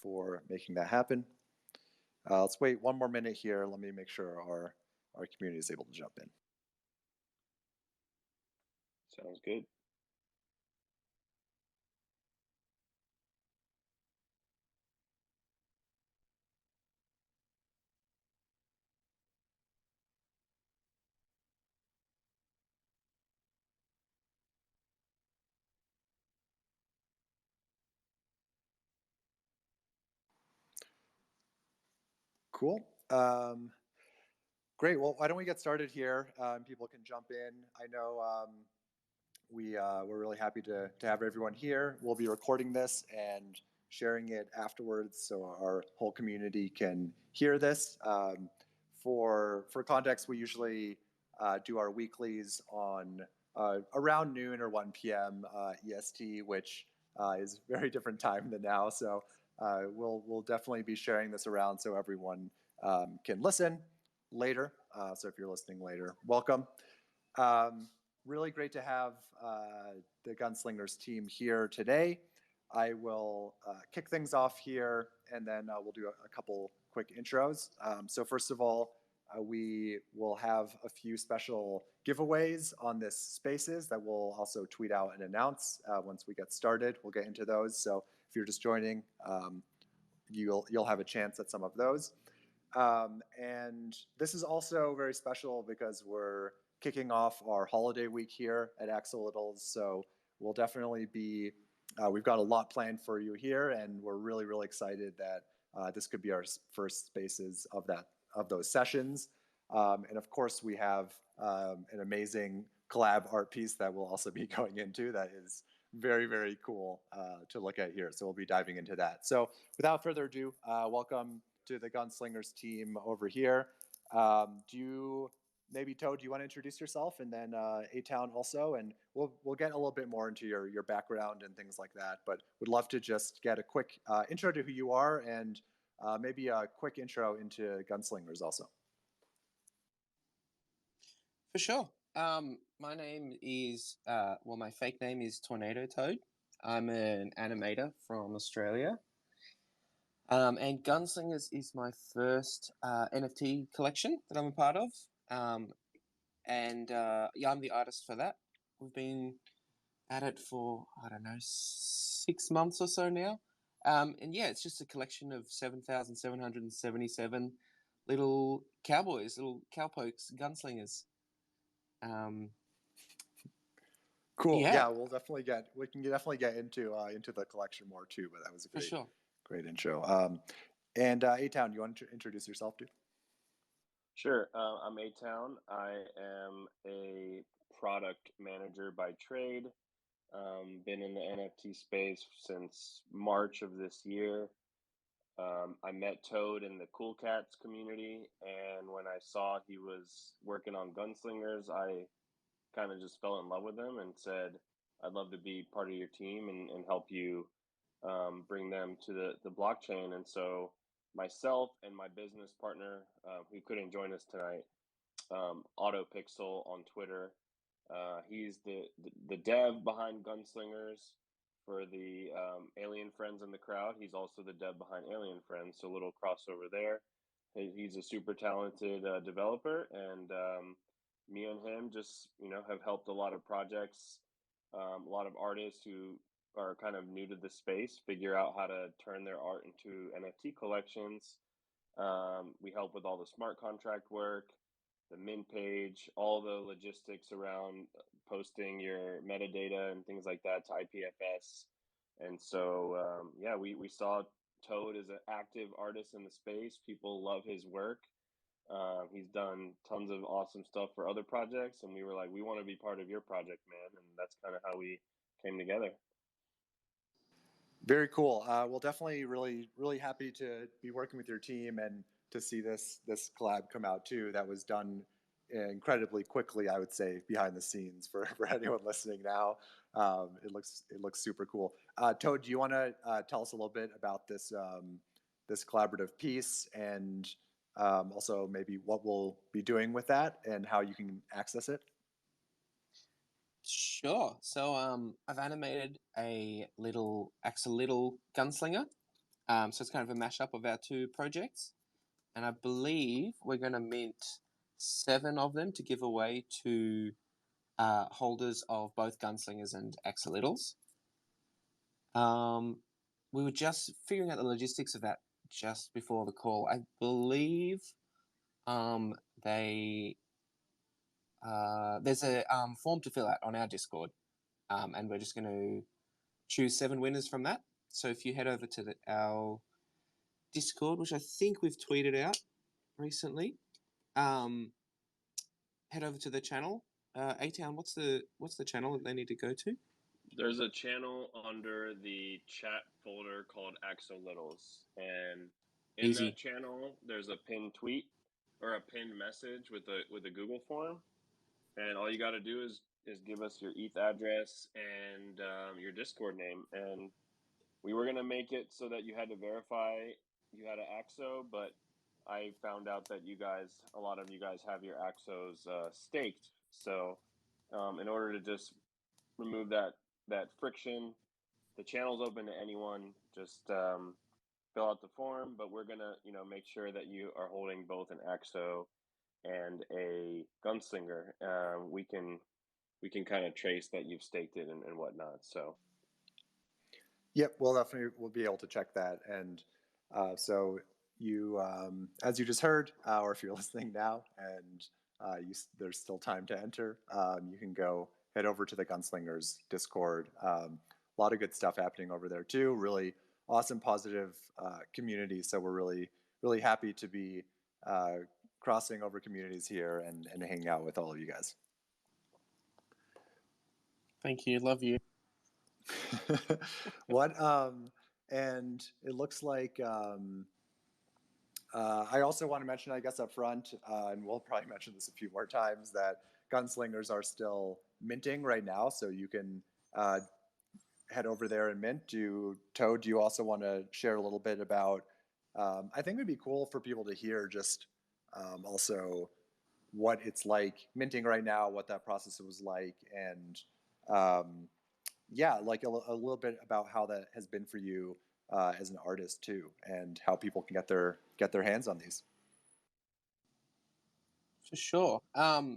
for making that happen. Let's wait one more minute here. Let me make sure our community is able to jump in. Sounds good. Cool. Great. Well, why don't we get started here? People can jump in. I know we're really happy to have everyone here. We'll be recording this and sharing it afterwards so our whole community can hear this. For context, we usually do our weeklies on around noon or 1 p.m. EST, which is a very different time than now. So we'll definitely be sharing this around so everyone can listen later. So if you're listening later, welcome. Really great to have the Gunslingers team here today. I will kick things off here, and then we'll do a couple quick intros. So first of all, we will have a few special giveaways on this Spaces that we'll also tweet out and announce once we get started. We'll get into those. So if you're just joining, you'll have a chance at some of those. And this is also very special because we're kicking off our holiday week here at Axolittles. So we'll definitely be, we've got a lot planned for you here, and we're really, really excited that this could be our first Spaces of those sessions. And of course, we have an amazing collab art piece that we'll also be going into that is very, very cool to look at here. So we'll be diving into that. So without further ado, welcome to the Gunslingers team over here. Maybe Toad, do you want to introduce yourself, and then A-Town also, and we'll get a little bit more into your background and things like that, but would love to just get a quick intro to who you are and maybe a quick intro into Gunslingers also. For sure. My name is, my fake name is Tornado Toad. I'm an animator from Australia. And Gunslingers is my first NFT collection that I'm a part of. I'm the artist for that. We've been at it for, 6 months or so now. It's just a collection of 7,777 little cowboys, little cowpokes, gunslingers. Cool. Yeah, we can definitely get into the collection more too. But that was a great intro. And A-Town, you want to introduce yourself too? Sure. I'm A-Town. I am a product manager by trade. Been in the NFT space since March of this year. I met Toad in the Cool Cats community, and when I saw he was working on Gunslingers, I kind of just fell in love with him and said, I'd love to be part of your team and help you bring them to the blockchain. And so myself and my business partner, who couldn't join us tonight, AutoPixel on Twitter, he's the dev behind Gunslingers for the Alien Friends in the crowd. He's also the dev behind Alien Friends, so a little crossover there. He's a super talented developer, and me and him just have helped a lot of projects, a lot of artists who are kind of new to the space figure out how to turn their art into NFT collections. We help with all the smart contract work, the mint page, all the logistics around posting your metadata and things like that to IPFS. And so, we saw Toad as an active artist in the space. People love his work. He's done tons of awesome stuff for other projects, and we were like, we want to be part of your project, man. And that's kind of how we came together. Very cool. Well, definitely really, really happy to be working with your team and to see this collab come out too. That was done incredibly quickly, I would say, behind the scenes for anyone listening now. It looks super cool. Toad, do you want to tell us a little bit about this collaborative piece, and also maybe what we'll be doing with that and how you can access it? Sure. So I've animated a little Axolotl gunslinger. So it's kind of a mashup of our two projects. And I believe we're going to mint 7 of them to give away to holders of both Gunslingers and Axolittles. We were just figuring out the logistics of that just before the call. I believe there's a form to fill out on our Discord, and we're just going to choose 7 winners from that. So if you head over to our Discord, which I think we've tweeted out recently, head over to the channel. A-Town, what's the channel that they need to go to? There's a channel under the chat folder called Axolittles, and in Easy. that channel, there's a pinned tweet or a pinned message with a Google form, and all you got to do is give us your ETH address and your Discord name. And we were gonna make it so that you had to verify you had an Axo, but I found out that a lot of you guys have your Axos staked. So in order to just remove that friction, the channel's open to anyone. Just fill out the form, but we're gonna make sure that you are holding both an Axo and a Gunslinger. We can kind of trace that you've staked it and whatnot. So Yep, we'll be able to check that. And so you, as you just heard, or if you're listening now, and there's still time to enter, you can go head over to the Gunslingers Discord. A lot of good stuff happening over there too. Really awesome, positive community. So we're really happy to be crossing over communities here and hanging out with all of you guys. Thank you. Love you. And it looks like I also want to mention, I guess, up front, and we'll probably mention this a few more times, that Gunslingers are still minting right now, so you can head over there and mint. Toad, do you also want to share a little bit about, I think it would be cool for people to hear just also what it's like minting right now, what that process was like, and yeah, like a little bit about how that has been for you as an artist too, and how people can get their hands on these. For sure.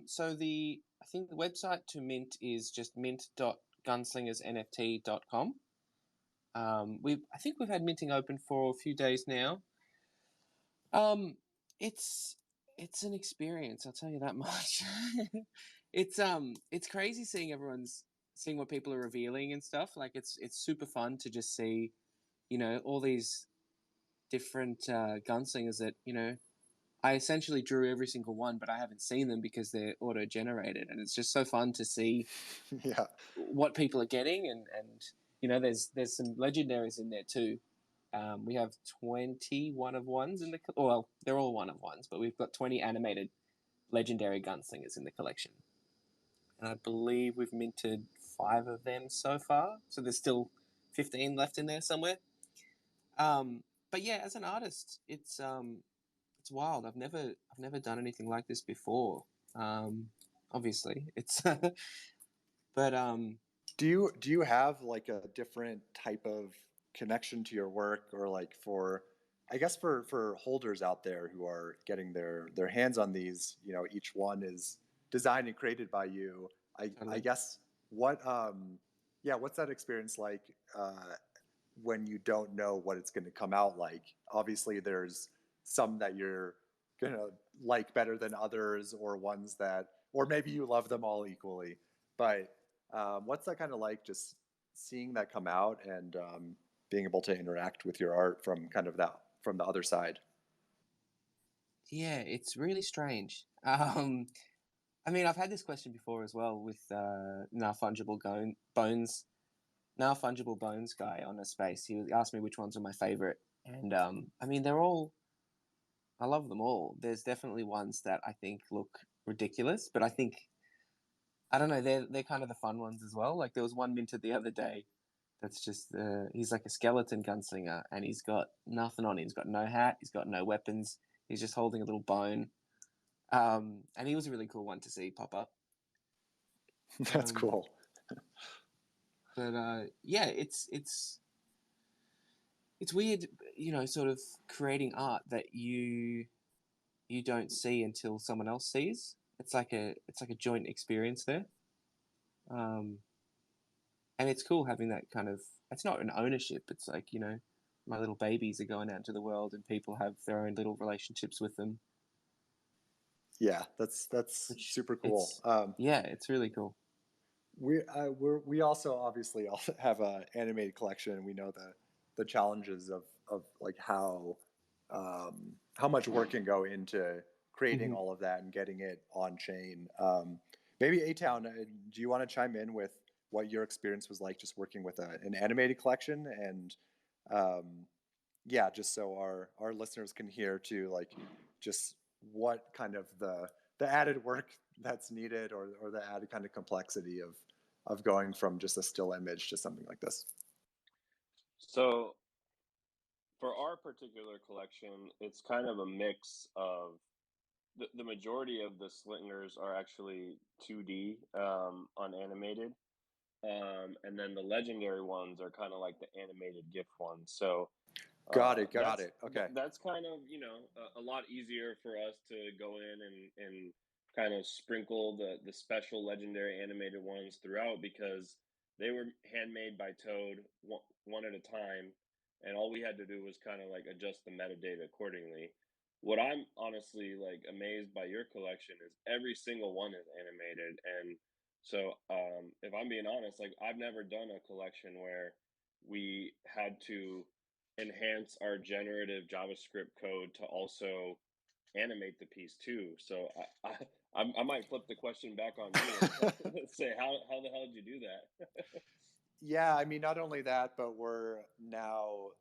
So I think the website to mint is just mint.gunslingersNFT.com. I think we've had minting open for a few days now. It's an experience, I'll tell you that much. It's crazy seeing what people are revealing and stuff. Like it's super fun to just see, all these different gunslingers that, I essentially drew every single one, but I haven't seen them because they're auto-generated, and it's just so fun to see Yeah, what people are getting, and there's some legendaries in there too. We have 20 one-of-ones in well, they're all one-of-ones, but we've got 20 animated legendary gunslingers in the collection. And I believe we've minted 5 of them so far, so there's still 15 left in there somewhere. But yeah, as an artist, it's wild. I've never done anything like this before. Obviously, it's but do you have like a different type of connection to your work, or like for holders out there who are getting their hands on these, each one is designed and created by you. I guess what's that experience like when you don't know what it's going to come out like? Obviously there's some that you're gonna like better than others, or ones that, or maybe you love them all equally, but what's that kind of like, just seeing that come out and being able to interact with your art from from the other side? Yeah, it's really strange. I mean, I've had this question before as well with Now Fungible Bones guy on a space. He asked me which ones are my favorite, and I mean, I love them all. There's definitely ones that I think look ridiculous, but I don't know, they're kind of the fun ones as well. Like there was one minted the other day that's just he's like a skeleton gunslinger, and he's got nothing on him. He's got no hat, he's got no weapons, he's just holding a little bone. And he was a really cool one to see pop up. That's cool. But yeah, it's it's weird, sort of creating art that you don't see until someone else sees. It's like a joint experience there. And it's cool having that kind of, it's not an ownership. It's like, my little babies are going out into the world and people have their own little relationships with them. Yeah, that's super cool. It's really cool. We also obviously have an animated collection, and we know the challenges of like how much work can go into creating all of that and getting it on chain. Maybe A-Town, do you want to chime in with what your experience was like just working with an animated collection, and just so our listeners can hear too, like just what kind of the added work that's needed, or the added kind of complexity of going from just a still image to something like this. So for our particular collection, it's kind of a mix of the majority of the slingers are actually 2D unanimated, and then the legendary ones are kind of like the animated GIF ones. So got it. Okay, that's kind of a lot easier for us to go in and kind of sprinkle the special legendary animated ones throughout, because they were handmade by Toad one at a time, and all we had to do was kind of like adjust the metadata accordingly. What I'm honestly like amazed by your collection is every single one is animated. And so if I'm being honest, like I've never done a collection where we had to enhance our generative JavaScript code to also animate the piece too. So I might flip the question back on you and say, how the hell did you do that? Yeah, I mean, not only that, but we're now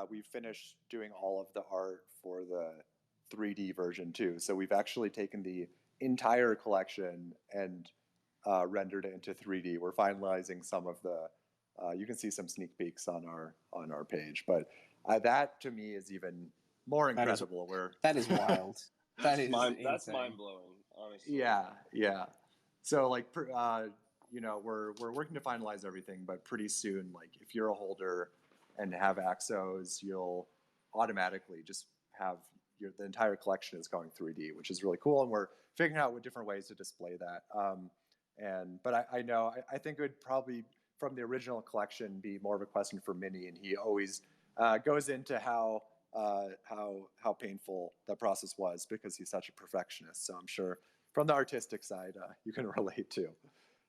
we've finished doing all of the art for the 3D version too. So we've actually taken the entire collection and rendered it into 3D. We're finalizing some of the. You can see some sneak peeks on our page, but that to me is even more incredible. That is wild. That's mind blowing, honestly. Yeah. So like, we're working to finalize everything, but pretty soon, like if you're a holder and have Axos, you'll automatically just have the entire collection is going 3D, which is really cool, and we're figuring out what different ways to display that. But I know I think it would probably, from the original collection, be more of a question for Minnie, and he always goes into how painful that process was because he's such a perfectionist. So I'm sure from the artistic side, you can relate to.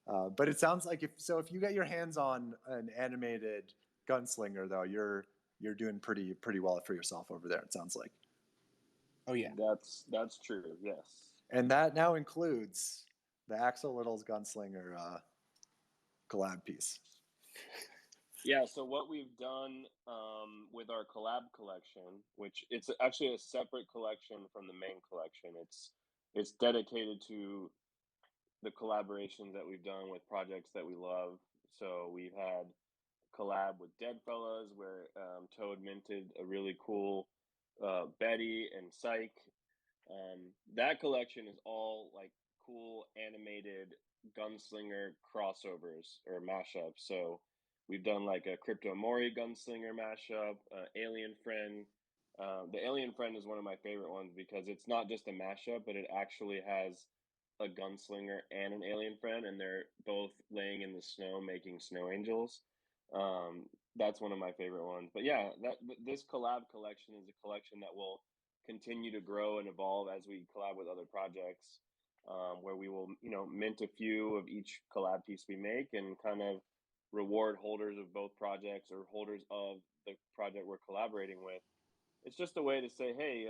But it sounds like if you get your hands on an animated Gunslinger, though, you're doing pretty well for yourself over there. It sounds like. Oh yeah, that's true. Yes. And that now includes the Axolittles Gunslinger collab piece. Yeah, so what we've done with our collab collection, which it's actually a separate collection from the main collection. It's dedicated to the collaborations that we've done with projects that we love. So we've had collab with Deadfellas, where Toad minted a really cool Betty and Psych. That collection is all like cool animated gunslinger crossovers or mashups. So we've done like a Crypto Mori gunslinger mashup, Alien Friend. The Alien Friend is one of my favorite ones because it's not just a mashup, but it actually has a gunslinger and an alien friend, and they're both laying in the snow making snow angels. That's one of my favorite ones. But yeah, this collab collection is a collection that will continue to grow and evolve as we collab with other projects, where we will mint a few of each collab piece we make and kind of reward holders of both projects or holders of the project we're collaborating with. It's just a way to say, hey,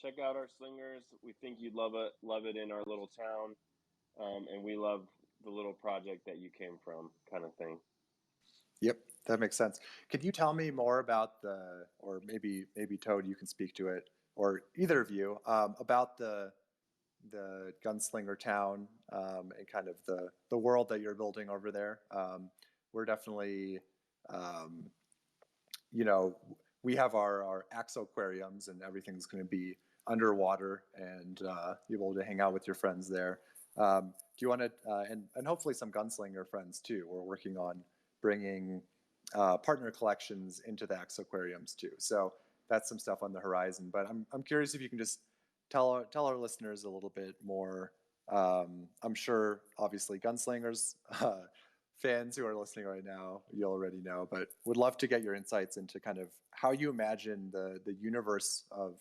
check out our slingers. We think you'd love it in our little town, and we love the little project that you came from, kind of thing. Yep, that makes sense. Could you tell me more about or maybe Toad, you can speak to it, or either of you, about the Gunslinger town and kind of the world that you're building over there? We're definitely, we have our Axoquariums, and everything's going to be underwater, and you're able to hang out with your friends there. Do you want to, and hopefully some Gunslinger friends too. We're working on bringing partner collections into the Aquariums too. So that's some stuff on the horizon. But I'm curious if you can just tell our listeners a little bit more. I'm sure, obviously, Gunslingers fans who are listening right now, you already know, but would love to get your insights into kind of how you imagine the universe of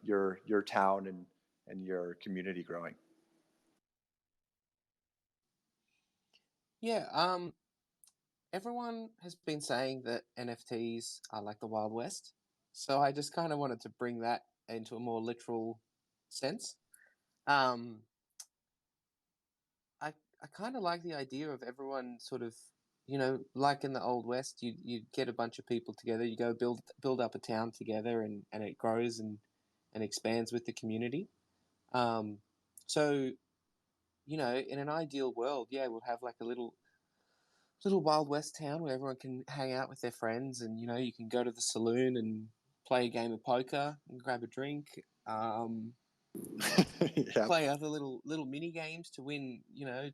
your town and your community growing. Yeah, everyone has been saying that NFTs are like the Wild West. So I just kind of wanted to bring that into a more literal sense. Um, I kind of like the idea of everyone sort of, like in the Old West, you get a bunch of people together, you go build up a town together, and it grows and expands with the community. Um, so, in an ideal world, yeah, we'll have like a little Wild West town where everyone can hang out with their friends, and you can go to the saloon and play a game of poker and grab a drink. Yeah. Play other little mini games to win,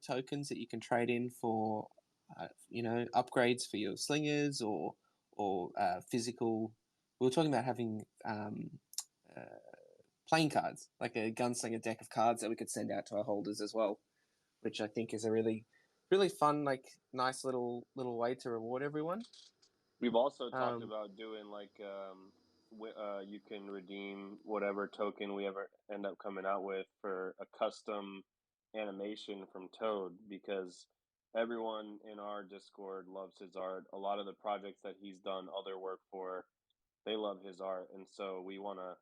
tokens that you can trade in for, upgrades for your slingers or physical. We were talking about having uh, playing cards, like a gunslinger deck of cards that we could send out to our holders as well, which I think is a really, really fun, like nice little way to reward everyone. We've also talked about doing like you can redeem whatever token we ever end up coming out with for a custom animation from Toad, because everyone in our Discord loves his art. A lot of the projects that he's done other work for, they love his art, and so we want to,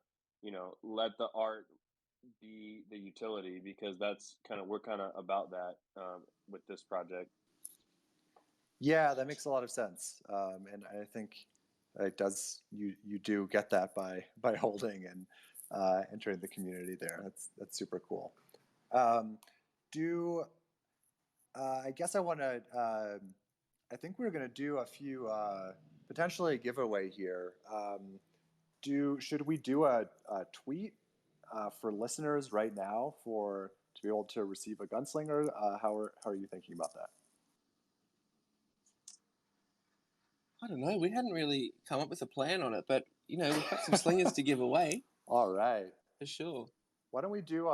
let the art be the utility, because we're kind of about that with this project. Yeah, that makes a lot of sense, and I think it does. You do get that by holding and entering the community there. That's super cool. Do I guess I want to. I think we're going to do a few potentially a giveaway here. Should we do a tweet for listeners right now to be able to receive a gunslinger? How are you thinking about that? I don't know. We hadn't really come up with a plan on it, but we've got some slingers to give away. All right, for sure. Why don't we do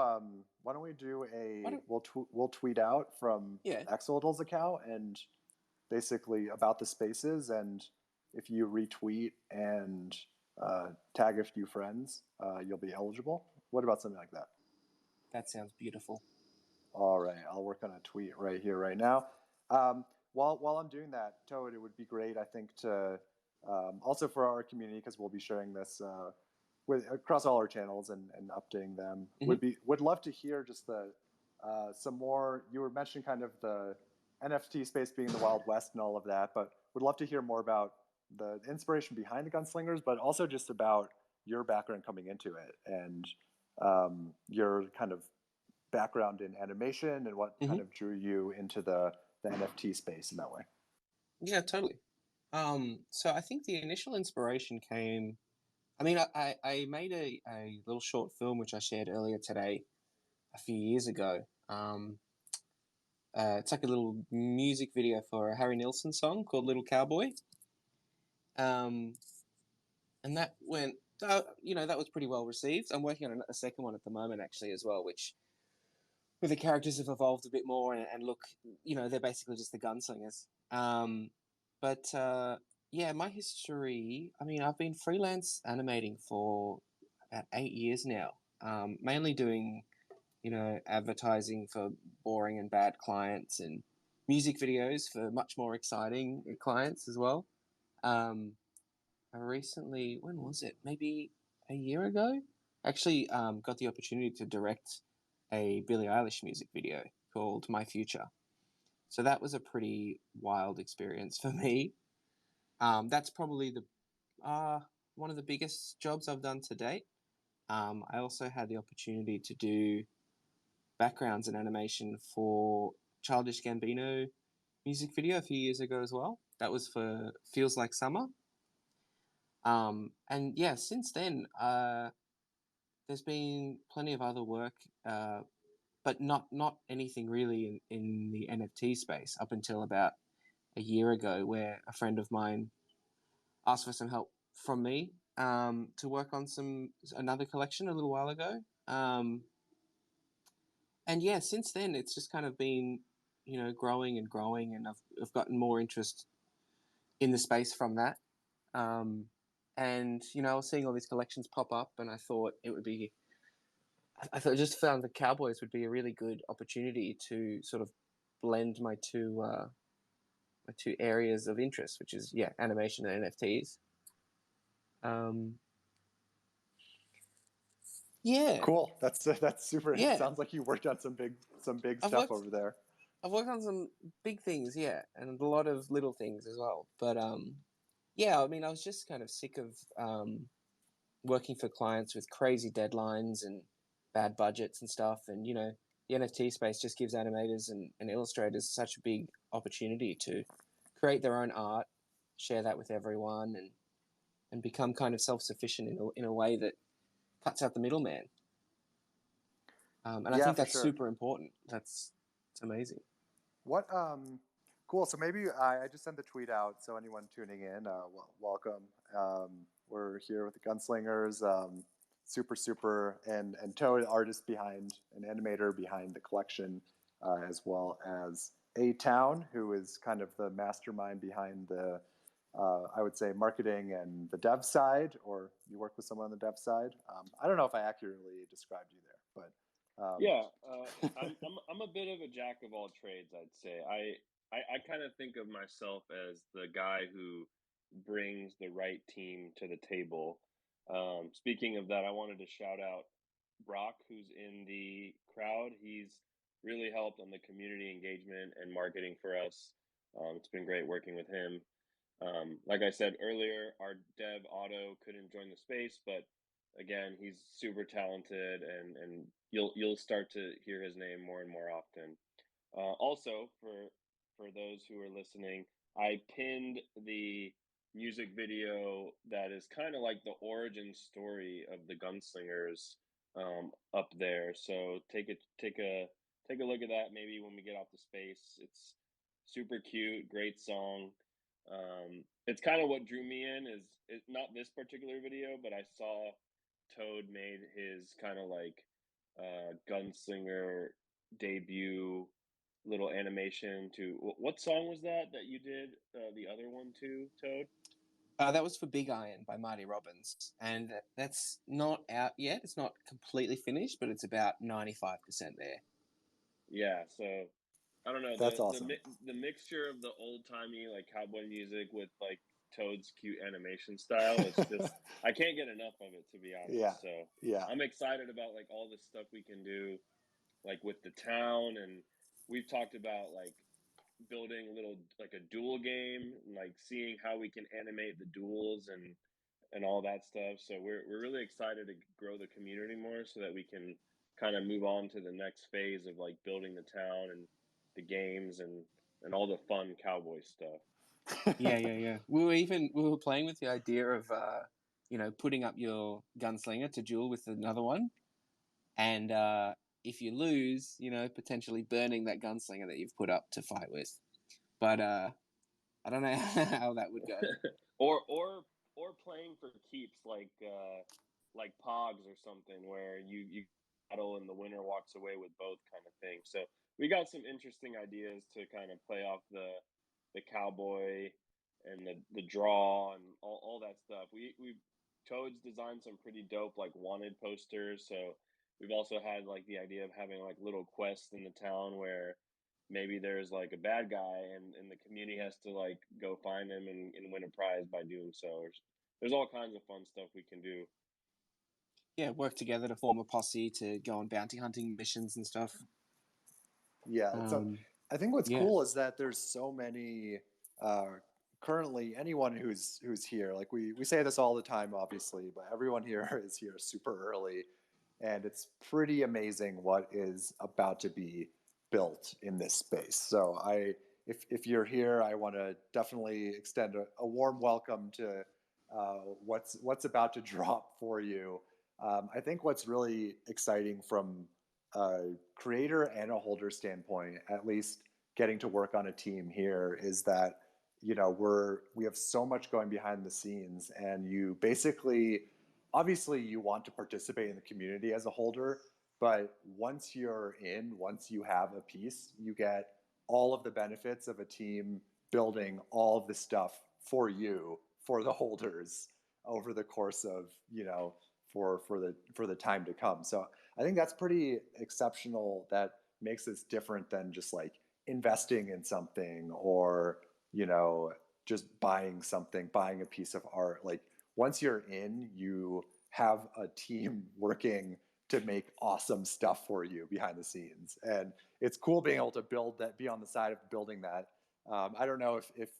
we'll tweet out from Axolittles account and basically about the spaces, and if you retweet and tag a few friends, you'll be eligible. What about something like that? That sounds beautiful. All right, I'll work on a tweet right here, right now. While I'm doing that, Toad, it would be great, I think, to also for our community, because we'll be sharing this across all our channels and updating them. Mm-hmm. Would love to hear just some more. You were mentioning kind of the NFT space being the Wild West and all of that, but would love to hear more about the inspiration behind the Gunslingers, but also just about your background coming into it and your kind of background in animation and what kind of drew you into the NFT space in that way. Yeah, totally. So I think the initial inspiration came. I mean, I made a little short film which I shared earlier today, a few years ago. It's like a little music video for a Harry Nilsson song called "Little Cowboy." And that went, that was pretty well received. I'm working on a second one at the moment, actually, as well, where the characters have evolved a bit more and look, they're basically just the gunslingers. Yeah, my history, I mean, I've been freelance animating for about 8 years now, mainly doing, advertising for boring and bad clients and music videos for much more exciting clients as well. I recently, when was it? Maybe a year ago, actually got the opportunity to direct a Billie Eilish music video called My Future. So that was a pretty wild experience for me. That's probably one of the biggest jobs I've done to date. I also had the opportunity to do backgrounds and animation for Childish Gambino music video a few years ago as well. That was for Feels Like Summer. And yeah, since then, there's been plenty of other work, but not anything really in the NFT space up until about a year ago, where a friend of mine asked for some help from me to work on another collection a little while ago. And yeah, since then it's just kind of been, growing and growing, and I've gotten more interest in the space from that. And I was seeing all these collections pop up, and I thought I just found the Cowboys would be a really good opportunity to sort of blend my two areas of interest, which is animation and NFTs. Yeah. Cool. That's super. It Yeah. sounds like you worked on some big I've stuff worked over there. I've worked on some big things, and a lot of little things as well. But I mean, I was just kind of sick of working for clients with crazy deadlines and bad budgets and stuff. And the NFT space just gives animators and illustrators such a big opportunity to create their own art, share that with everyone, and become kind of self-sufficient in a way that cuts out the middleman. And I Yeah, think for that's sure. super important. It's amazing. What cool. So maybe I just sent the tweet out. So anyone tuning in, welcome. We're here with the Gunslingers. Super, and Toad, artist behind, an animator behind the collection, as well as A Town, who is kind of the mastermind behind the, I would say, marketing and the dev side, or you work with someone on the dev side. I don't know if I accurately described you there, but Yeah, I'm a bit of a jack of all trades, I'd say. I kind of think of myself as the guy who brings the right team to the table. Speaking of that, I wanted to shout out Brock, who's in the crowd. He's really helped on the community engagement and marketing for us. It's been great working with him. Like I said earlier, our dev Otto couldn't join the space, but again, he's super talented, and you'll start to hear his name more and more often. Also, for those who are listening, I pinned the music video that is kind of like the origin story of the Gunslingers up there. So take a look at that maybe when we get off the space. It's super cute, great song. It's kind of what drew me in is not this particular video, but I saw Toad made his kind of like gunslinger debut little animation to what song was that you did the other one to, Toad? That was for Big Iron by Marty Robbins, and that's not out yet. It's not completely finished, but it's about 95% there. Yeah, so I don't know, That's awesome. the mixture of the old timey like cowboy music with like Toad's cute animation style. It's just I can't get enough of it, to be honest. Yeah, So yeah. I'm excited about like all the stuff we can do, like with the town, and we've talked about like building a little like a duel game, like seeing how we can animate the duels and all that stuff. So we're really excited to grow the community more so that we can kind of move on to the next phase of like building the town and the games and all the fun cowboy stuff. Yeah. We were playing with the idea of putting up your gunslinger to duel with another one, and if you lose, potentially burning that gunslinger that you've put up to fight with. But I don't know how that would go. or playing for keeps like Pogs or something where you battle and the winner walks away with both kind of thing. So we got some interesting ideas to kind of play off the cowboy and the draw and all that stuff. We Toads designed some pretty dope like wanted posters. So we've also had like the idea of having like little quests in the town where maybe there's like a bad guy and the community has to like go find him and win a prize by doing so. There's all kinds of fun stuff we can do. Yeah, work together to form a posse to go on bounty hunting missions and stuff. Yeah, so I think what's yeah. cool is that there's so many currently anyone who's here, like we say this all the time obviously, but everyone here is here super early, and it's pretty amazing what is about to be built in this space. So if you're here, I want to definitely extend a warm welcome to what's about to drop for you. I think what's really exciting from a creator and a holder standpoint, at least getting to work on a team here, is that we have so much going behind the scenes, and you basically, obviously you want to participate in the community as a holder, but once you have a piece, you get all of the benefits of a team building all of the stuff for you, for the holders over the course of, for the time to come. So I think that's pretty exceptional. That makes this different than just like investing in something, or just buying something, buying a piece of art. Like once you're in, you have a team working to make awesome stuff for you behind the scenes. And it's cool being able to build that, be on the side of building that. I don't know if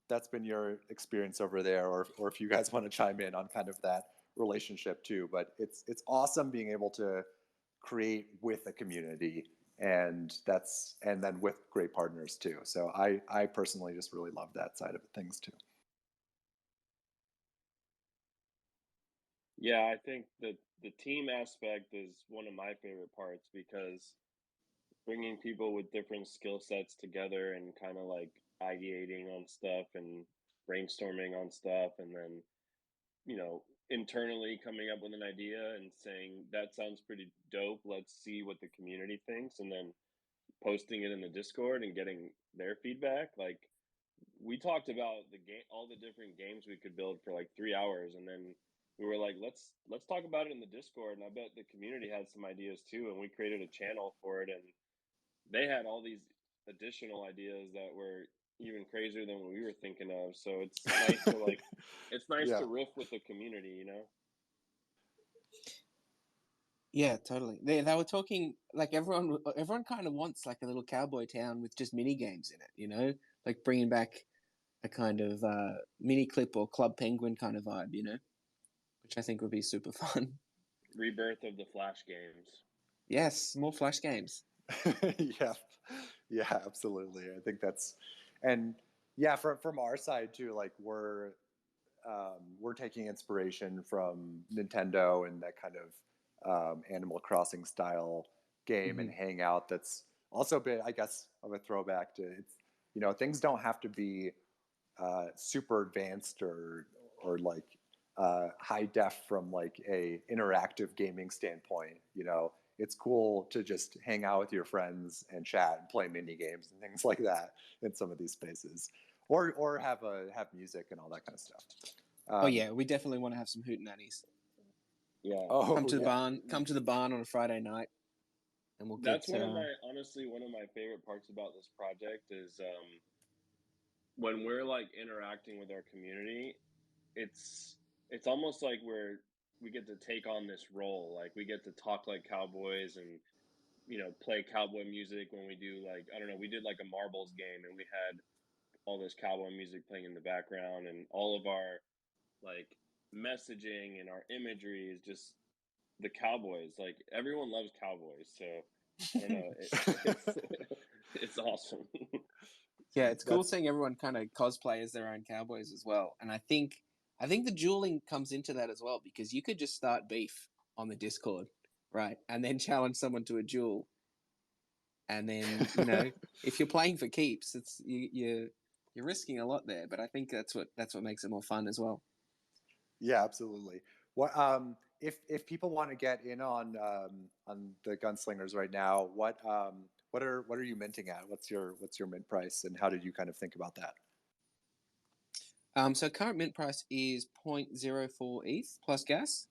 that's been your experience over there, or if you guys want to chime in on kind of that relationship too. But it's awesome being able to create with a community, and then with great partners too. So I personally just really love that side of things too. Yeah, I think that the team aspect is one of my favorite parts, because bringing people with different skill sets together and kind of like ideating on stuff and brainstorming on stuff, and then internally coming up with an idea and saying that sounds pretty dope, let's see what the community thinks, and then posting it in the Discord and getting their feedback. Like, we talked about the game, all the different games we could build for like 3 hours, and then we were like, let's talk about it in the Discord. And I bet the community had some ideas too, and we created a channel for it, and they had all these additional ideas that were even crazier than what we were thinking of. So it's nice to like, it's nice Yeah. to riff with the community. Yeah, totally. They were talking like everyone kind of wants like a little cowboy town with just mini games in it, like bringing back a kind of mini clip or Club Penguin kind of vibe, which I think would be super fun. Rebirth of the Flash games. Yes, more Flash games. Yeah, absolutely. I think that's, and yeah, from our side too, like we're taking inspiration from Nintendo and that kind of Animal Crossing style game and hangout. That's also been, I guess, of a throwback to it's, things don't have to be super advanced or like high def from like a interactive gaming standpoint. It's cool to just hang out with your friends and chat and play mini games and things like that in some of these spaces, or have music and all that kind of stuff. Oh yeah, we definitely want to have some hootenannies. Yeah. Come to the barn on a Friday night, and we'll get. That's honestly one of my favorite parts about this project is when we're like interacting with our community. It's almost like we get to take on this role. Like, we get to talk like cowboys and play cowboy music when we do, like, I don't know, we did like a marbles game, and we had all this cowboy music playing in the background, and all of our like messaging and our imagery is just the cowboys. Like, everyone loves cowboys, so I don't know, it's awesome. Yeah, it's cool seeing everyone kind of cosplay as their own cowboys as well. And I think the dueling comes into that as well, because you could just start beef on the Discord, right, and then challenge someone to a duel. And then if you're playing for keeps, it's you're risking a lot there. But I think that's what makes it more fun as well. Yeah, absolutely. What if people want to get in on the Gunslingers right now? What are you minting at? What's your mint price, and how did you kind of think about that? So current mint price is 0.04 ETH plus gas.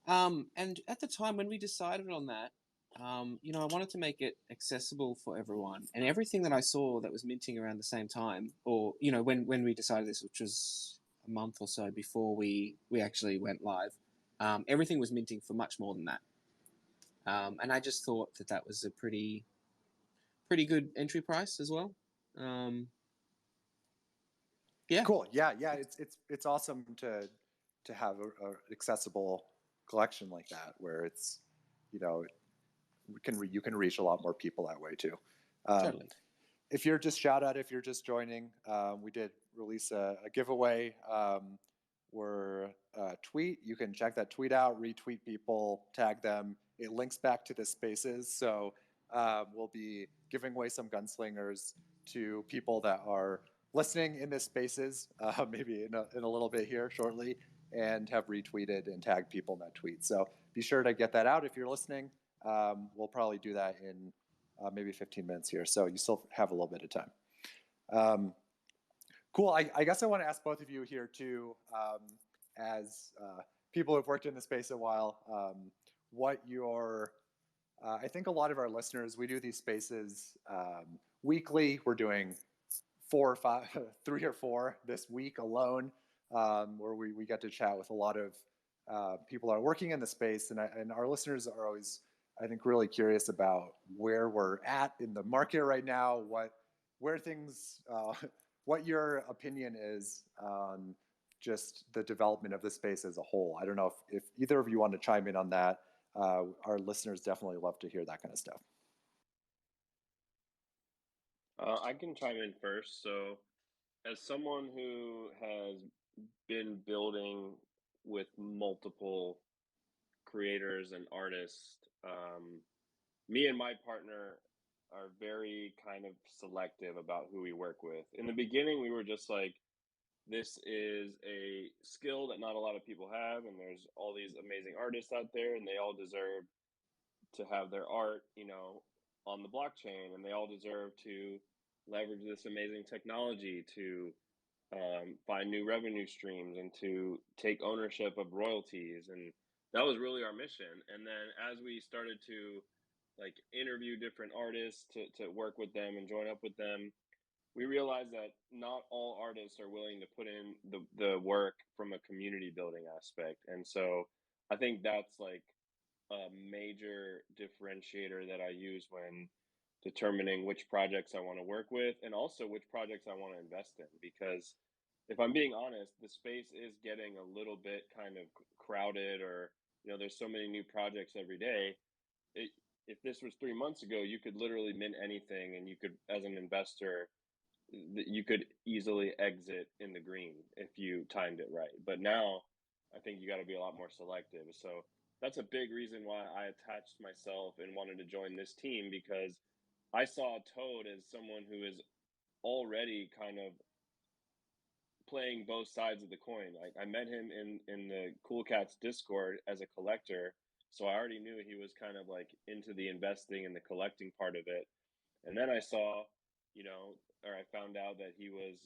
And at the time when we decided on that, I wanted to make it accessible for everyone, and everything that I saw that was minting around the same time, or when we decided this, which was a month or so before we actually went live, everything was minting for much more than that. And I just thought that was a pretty good entry price as well. Yeah. Cool. Yeah. It's awesome to have a accessible collection like that, where it's you can reach a lot more people that way too. Totally. If you're just joining, we did release a giveaway. We're tweet. You can check that tweet out, retweet people, tag them. It links back to the spaces. So we'll be giving away some Gunslingers to people that are listening in this spaces, maybe in a little bit here shortly, and have retweeted and tagged people in that tweet. So be sure to get that out if you're listening. We'll probably do that in maybe 15 minutes here. So you still have a little bit of time. Cool. I guess I want to ask both of you here too, as people who've worked in the space a while, what your, I think a lot of our listeners, we do these spaces weekly. We're doing 4 or 5, 3 or 4 this week alone, where we get to chat with a lot of people that are working in the space. And our listeners are always, I think, really curious about where we're at in the market right now, where things, what your opinion is on just the development of the space as a whole. I don't know if either of you want to chime in on that. Our listeners definitely love to hear that kind of stuff. I can chime in first. So, as someone who has been building with multiple creators and artists, me and my partner are very kind of selective about who we work with. In the beginning, we were just like, this is a skill that not a lot of people have, and there's all these amazing artists out there, and they all deserve to have their art, on the blockchain, and they all deserve to leverage this amazing technology to find new revenue streams and to take ownership of royalties. And that was really our mission. And then as we started to like interview different artists to work with them and join up with them, we realized that not all artists are willing to put in the work from a community building aspect. And so I think that's like a major differentiator that I use when determining which projects I want to work with and also which projects I want to invest in. Because if I'm being honest, the space is getting a little bit kind of crowded, or there's so many new projects every day. If this was 3 months ago, you could literally mint anything, and you could, as an investor, you could easily exit in the green if you timed it right. But now I think you got to be a lot more selective. So that's a big reason why I attached myself and wanted to join this team, because I saw Toad as someone who is already kind of playing both sides of the coin. Like, I met him in the Cool Cats Discord as a collector, so I already knew he was kind of like into the investing and the collecting part of it. And then I saw, or I found out that he was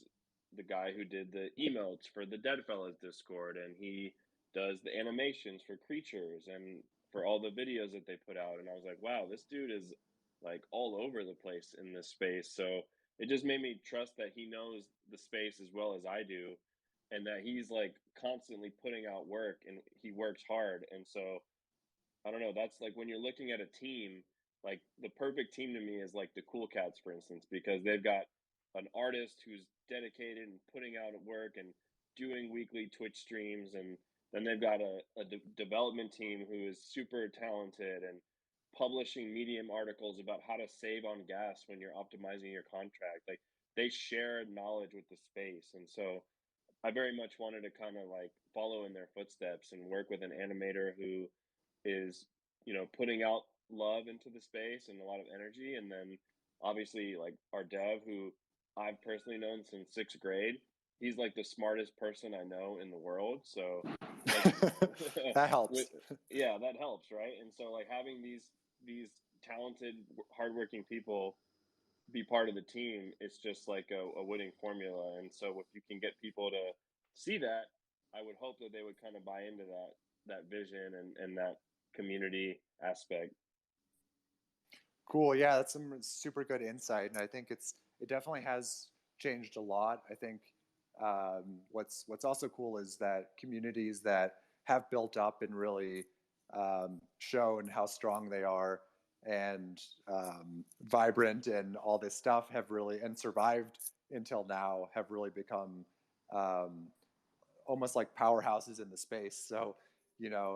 the guy who did the emotes for the Deadfellas Discord, and he does the animations for creatures and for all the videos that they put out. And I was like, wow, this dude is like all over the place in this space. So it just made me trust that he knows the space as well as I do, and that he's like constantly putting out work and he works hard. And so I don't know, that's like when you're looking at a team, like the perfect team to me is like the Cool Cats, for instance, because they've got an artist who's dedicated and putting out work and doing weekly Twitch streams, and then they've got a development team who is super talented and publishing Medium articles about how to save on gas when you're optimizing your contract. Like, they share knowledge with the space. And so I very much wanted to kind of like follow in their footsteps and work with an animator who is, putting out love into the space and a lot of energy. And then obviously like our dev, who I've personally known since 6th grade. He's like the smartest person I know in the world. So like, that helps. yeah, that helps, right? And so like having these talented, hardworking people be part of the team, it's just like a winning formula. And so if you can get people to see that, I would hope that they would kind of buy into that vision and that community aspect. Cool. Yeah, that's some super good insight, and I think it definitely has changed a lot. I think what's also cool is that communities that have built up and really shown how strong they are and vibrant and all this stuff have really, and survived until now, have really become almost like powerhouses in the space. So,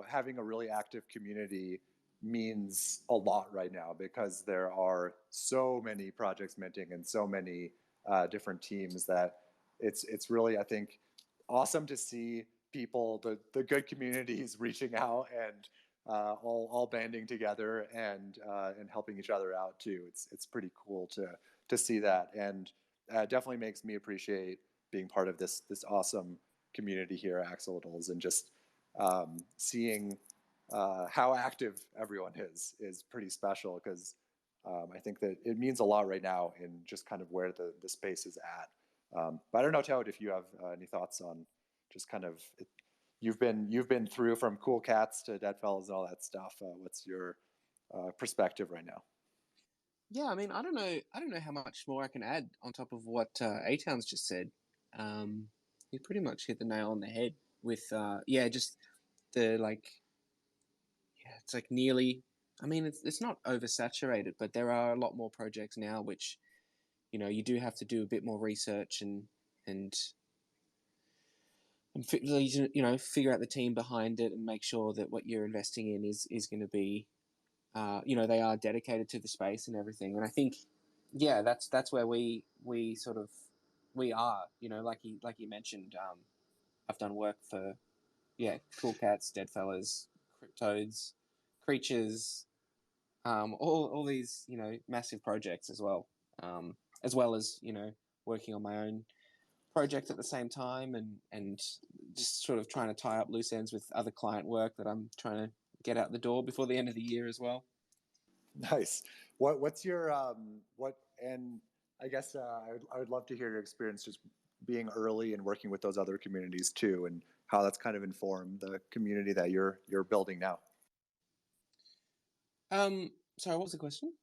having a really active community means a lot right now, because there are so many projects minting and so many different teams that it's really, I think, awesome to see people, the good communities reaching out and all banding together and helping each other out too. It's pretty cool to see that. And definitely makes me appreciate being part of this awesome community here at Axolittles, and just seeing how active everyone is pretty special, because I think that it means a lot right now in just kind of where the space is at. But I don't know, Toad, if you have any thoughts on just kind of you've been through from cool cats to dead fellas and all that stuff. What's your perspective right now? Yeah, I mean, I don't know how much more I can add on top of what A-Town's just said. He pretty much hit the nail on the head with, yeah, just the like, yeah, it's like nearly. I mean, it's not oversaturated, but there are a lot more projects now, which you do have to do a bit more research and figure out the team behind it and make sure that what you're investing in is going to be, they are dedicated to the space and everything. And I think, yeah, that's where we sort of we are. Like you mentioned, I've done work for Cool Cats, Dead Fellas, Cryptodes, Creatures, all these massive projects as well as working on my own project at the same time, and just sort of trying to tie up loose ends with other client work that I'm trying to get out the door before the end of the year as well. Nice. What's your what? And I guess I would love to hear your experience just being early and working with those other communities too, and how that's kind of informed the community that you're building now. Sorry, what was the question?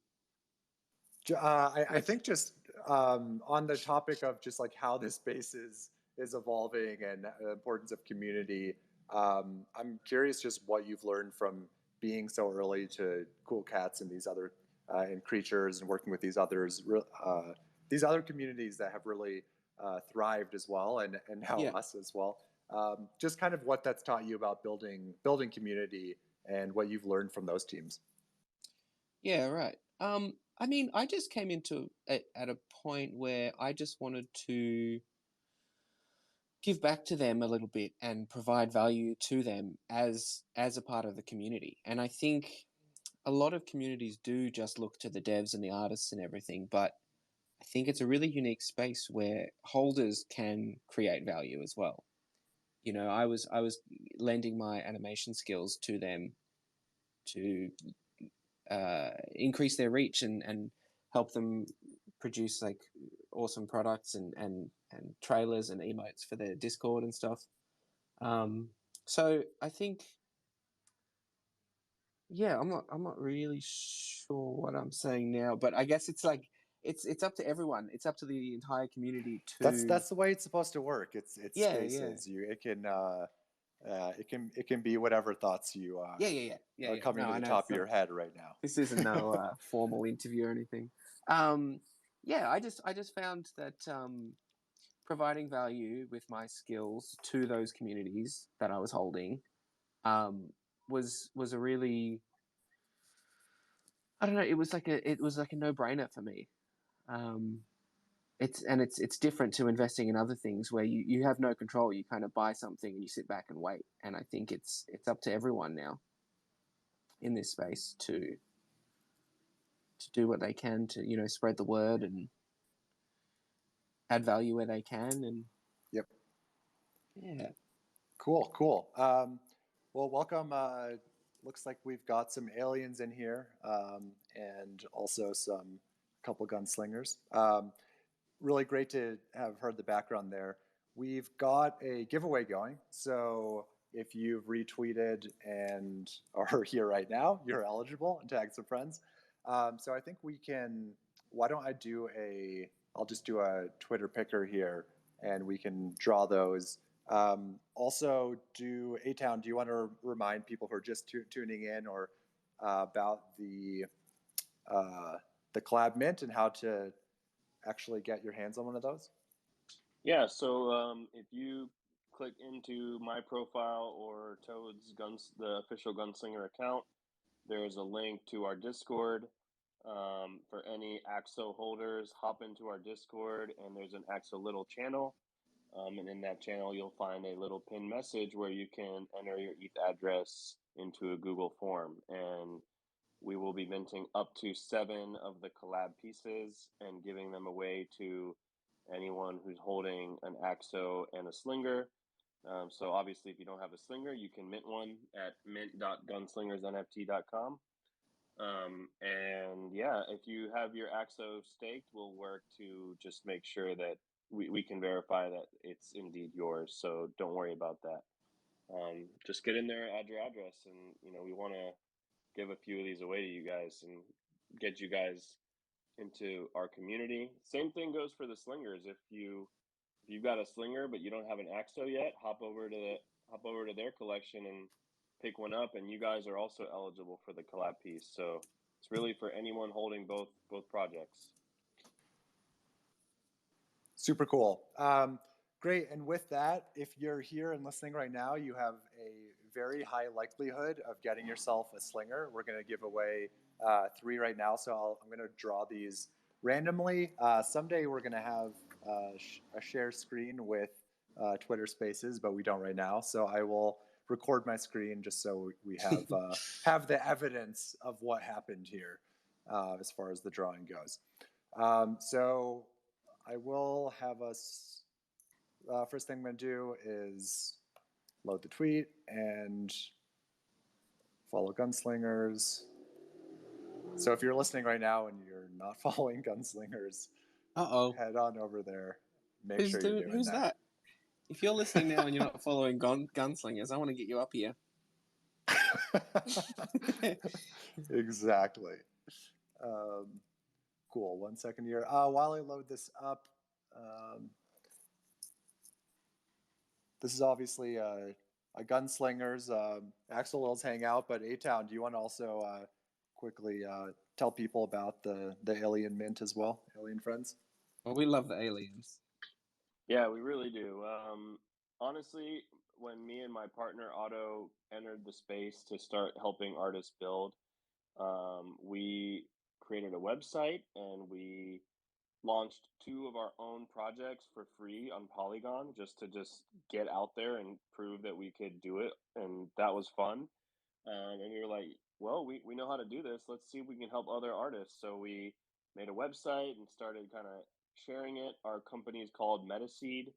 I think just on the topic of just like how this space is evolving and the importance of community. I'm curious just what you've learned from being so early to Cool Cats and these other and Creatures, and working with these other communities that have really thrived as well, and now us as well. Just kind of what that's taught you about building community and what you've learned from those teams. Yeah, right. I mean, I just came into it at a point where I just wanted to give back to them a little bit and provide value to them as a part of the community. And I think a lot of communities do just look to the devs and the artists and everything, but I think it's a really unique space where holders can create value as well. I was lending my animation skills to them to increase their reach and help them produce like awesome products and trailers and emotes for their Discord and stuff. So I think, yeah, I'm not really sure what I'm saying now, but I guess it's like it's up to everyone. It's up to the entire community to. That's the way it's supposed to work. It's Yeah, spaces. It can be whatever thoughts you are coming No, to I the know top of your head right now. this isn't no formal interview or anything. Yeah, I just found that providing value with my skills to those communities that I was holding was a really, I don't know, it was like a no-brainer for me. It's different to investing in other things where you have no control. You kind of buy something and you sit back and wait. And I think it's up to everyone now in this space to do what they can to spread the word and add value where they can. And Yep. yeah. Cool. Well, welcome. Looks like we've got some aliens in here, and also some couple gunslingers. Really great to have heard the background there. We've got a giveaway going, so if you've retweeted and are here right now, you're eligible, and tag some friends. So I think we can. Why don't I do I'll just do a Twitter picker here, and we can draw those. Also, A-Town, do you want to remind people who are just tuning in or about the collab mint and how to actually get your hands on one of those? Yeah, so if you click into my profile or Toad's the official Gunslinger account, there's a link to our Discord. For any AXO holders, hop into our Discord, and there's an Axolitl channel. And in that channel, you'll find a little pinned message where you can enter your ETH address into a Google form. And we will be minting up to 7 of the collab pieces and giving them away to anyone who's holding an AXO and a slinger. So obviously, if you don't have a slinger, you can mint one at mint.gunslingersNFT.com. And yeah, if you have your AXO staked, we'll work to just make sure that we can verify that it's indeed yours. So don't worry about that. Just get in there, add your address, and we want to give a few of these away to you guys and get you guys into our community. Same thing goes for the slingers. If you've got a slinger but you don't have an AXO yet, hop over to their collection and pick one up, and you guys are also eligible for the collab piece. So it's really for anyone holding both projects. Super cool. Great. And with that, if you're here and listening right now, you have a very high likelihood of getting yourself a slinger. We're going to give away 3 right now. So I'm going to draw these randomly. Someday we're going to have a share screen with Twitter Spaces, but we don't right now. So I will record my screen just so we have have the evidence of what happened here as far as the drawing goes. So I will have us. First thing I'm going to do is load the tweet and follow Gunslingers. So if you're listening right now and you're not following Gunslingers, head on over there. Make sure you're doing who's that? If you're listening now and you're not following Gunslingers, I want to get you up here. Exactly. Cool. 1 second here. While I load this up, this is obviously a Gunslingers Axolittles hangout, but A-Town, do you want to also quickly tell people about the Alien Mint as well, Alien Friends? Well, we love the aliens. Yeah, we really do. Honestly, when me and my partner Otto entered the space to start helping artists build, we created a website and we launched 2 of our own projects for free on Polygon just to get out there and prove that we could do it, and that was fun. And we were like, well, we know how to do this. Let's see if we can help other artists. So we made a website and started kind of sharing it. Our company is called Metaseed.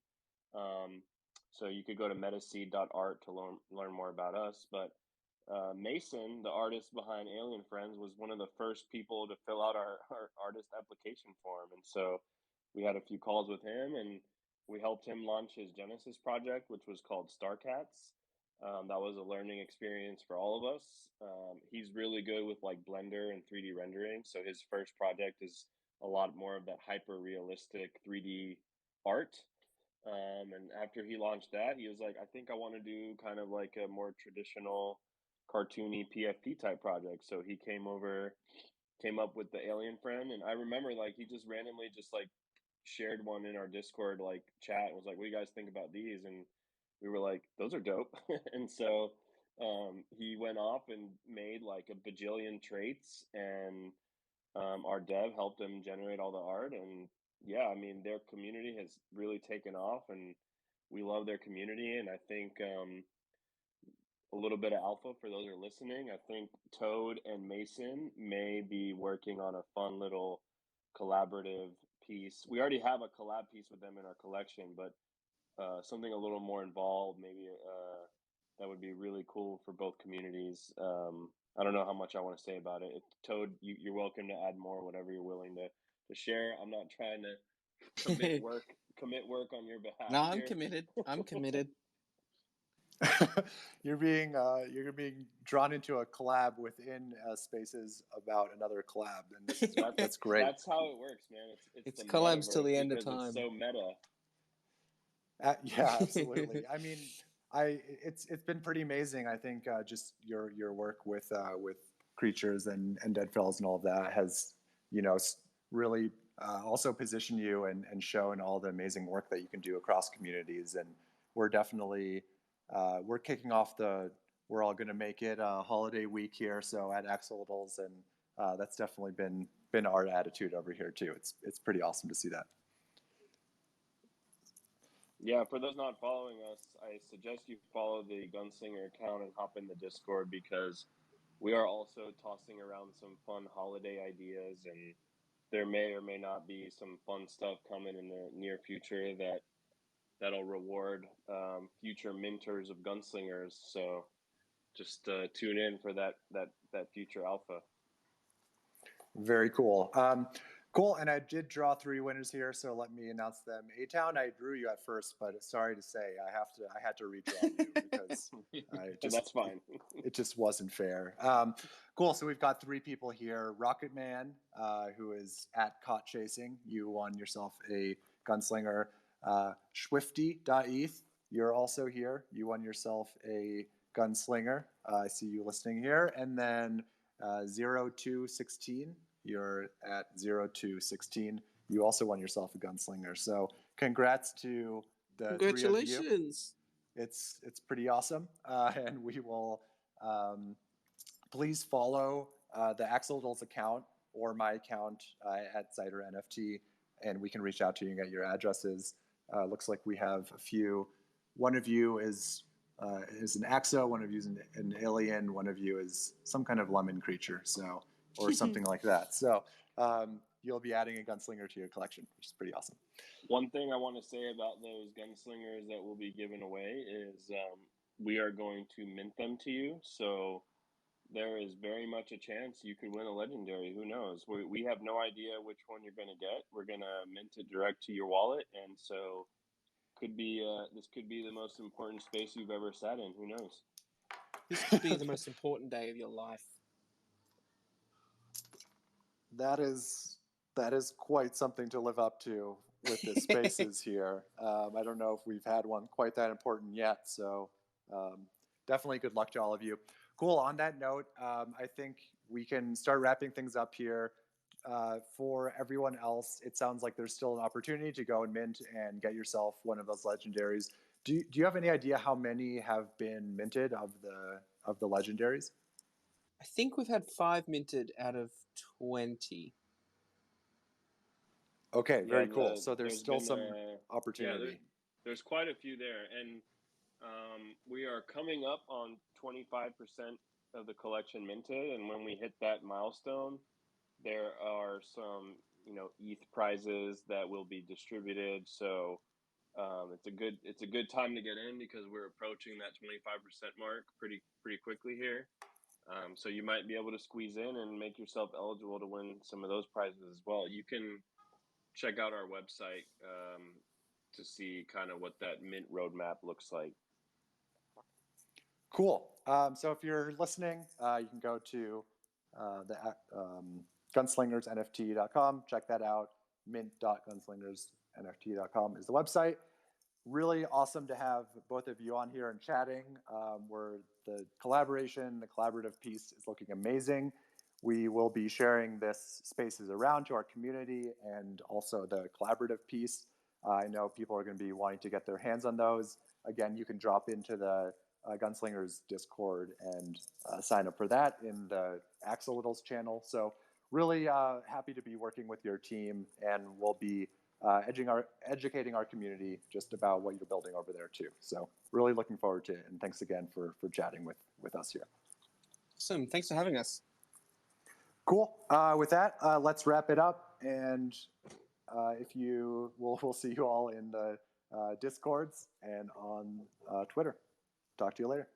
So you could go to metaseed.art to learn more about us. But Mason, the artist behind Alien Friends, was one of the first people to fill out our artist application form. And so we had a few calls with him, and we helped him launch his Genesis project, which was called Starcats. That was a learning experience for all of us. He's really good with like Blender and 3D rendering. So his first project is a lot more of that hyper realistic 3D art. And after he launched that, he was like, I think I want to do kind of like a more traditional cartoony PFP type project. So he came up with the Alien Friend. And I remember like he just randomly just like shared one in our Discord like chat and was like, what do you guys think about these? And we were like, those are dope. And so he went off and made like a bajillion traits, and our dev helped him generate all the art. And yeah, I mean, their community has really taken off, and we love their community. And I think a little bit of alpha for those who are listening. I think Toad and Mason may be working on a fun little collaborative piece. We already have a collab piece with them in our collection, but something a little more involved, maybe that would be really cool for both communities. I don't know how much I want to say about it. Toad, you're welcome to add more, whatever you're willing to share. I'm not trying to commit work on your behalf. No, I'm committed. I'm committed. You're being drawn into a collab within Spaces about another collab, and that's great. That's how it works, man. It's collabs till the end of time. It's so meta. Yeah, absolutely. I mean, it's been pretty amazing. I think just your work with creatures and Deadfalls and all of that has really also positioned you and shown all the amazing work that you can do across communities. And we're definitely we're kicking off we're all going to make it holiday week here, so at Axolittles, and that's definitely been our attitude over here too. It's pretty awesome to see that. Yeah, for those not following us, I suggest you follow the Gunslinger account and hop in the Discord, because we are also tossing around some fun holiday ideas, and there may or may not be some fun stuff coming in the near future that'll reward future minters of gunslingers. So just tune in for that future alpha. Very cool. Cool. And I did draw 3 winners here, so let me announce them. A-Town, I drew you at first, but sorry to say, I had to redraw you because That's fine. It just wasn't fair. Cool. So we've got 3 people here. Rocket Man, who is at Caught Chasing. You won yourself a gunslinger. Swifty.eth, you're also here. You won yourself a gunslinger. I see you listening here. And then 0216, you're at 0216. You also won yourself a gunslinger. So congrats to the 3 of you. Congratulations. It's pretty awesome. And we will please follow the Axolittles account or my account at ZyderNFT, and we can reach out to you and get your addresses. Looks like we have a few. One of you is an Axo, one of you is an alien, one of you is some kind of lemon creature, so or something like that. So you'll be adding a gunslinger to your collection, which is pretty awesome. One thing I want to say about those gunslingers that will be given away is we are going to mint them to you. So there is very much a chance you could win a legendary. Who knows? We have no idea which one you're going to get. We're going to mint it direct to your wallet. And so this could be the most important space you've ever sat in. Who knows? This could be the most important day of your life. That is quite something to live up to with the spaces here. I don't know if we've had one quite that important yet. So definitely good luck to all of you. Cool. On that note, I think we can start wrapping things up here. For everyone else, it sounds like there's still an opportunity to go and mint and get yourself one of those legendaries. Do you have any idea how many have been minted of the legendaries? I think we've had 5 minted out of 20. Okay, very cool. So there's still some opportunity. Yeah, there's quite a few there, and we are coming up on 25% of the collection minted, and when we hit that milestone, there are some ETH prizes that will be distributed. So it's a good time to get in because we're approaching that 25% mark pretty quickly here. So you might be able to squeeze in and make yourself eligible to win some of those prizes as well. You can check out our website to see kind of what that mint roadmap looks like. Cool. So if you're listening, you can go to the GunslingersNFT.com. Check that out. mint.gunslingersNFT.com is the website. Really awesome to have both of you on here and chatting. Where the collaborative piece is looking amazing. We will be sharing this spaces around to our community and also the collaborative piece. I know people are going to be wanting to get their hands on those. Again, you can drop into the Gunslingers Discord and sign up for that in the Axolittles channel. So really happy to be working with your team, and we'll be educating our community just about what you're building over there too. So really looking forward to it, and thanks again for chatting with us here. Awesome. Thanks for having us. Cool. With that, let's wrap it up, and we'll see you all in the Discords and on Twitter. Talk to you later.